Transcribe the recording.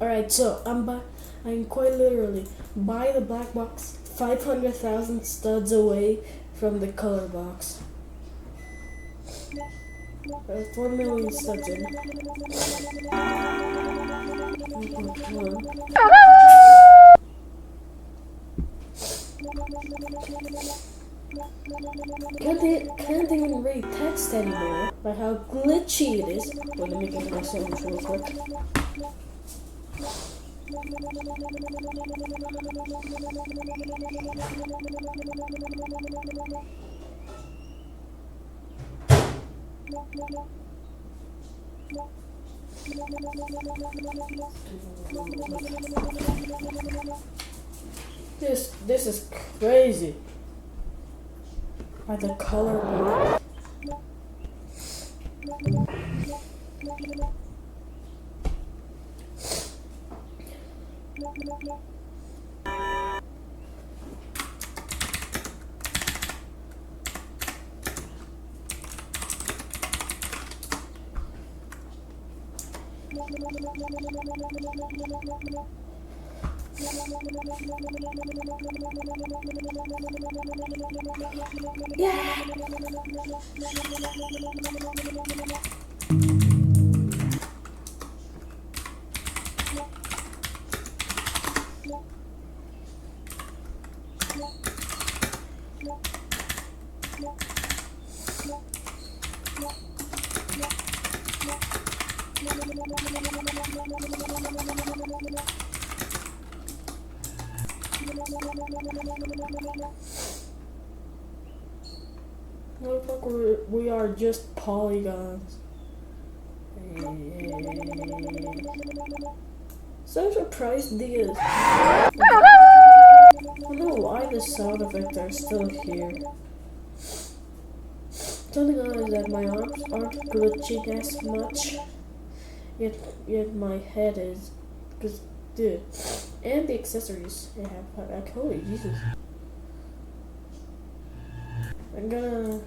Alright, so I'm quite literally by the black box 500,000 studs away from the color box. 4 million studs in. 1.1. Can't even read text anymore by how glitchy it is. Wait, let me get my sandwich real quick. This is crazy. By the color box. Yeah. Motherfucker, we are just polygons. So surprised these. I don't know why the sound effects are still here. Something on is that my arms aren't glitching as much. Yet my head is. Cause dude. And the accessories they have, like, holy Jesus. I'm gonna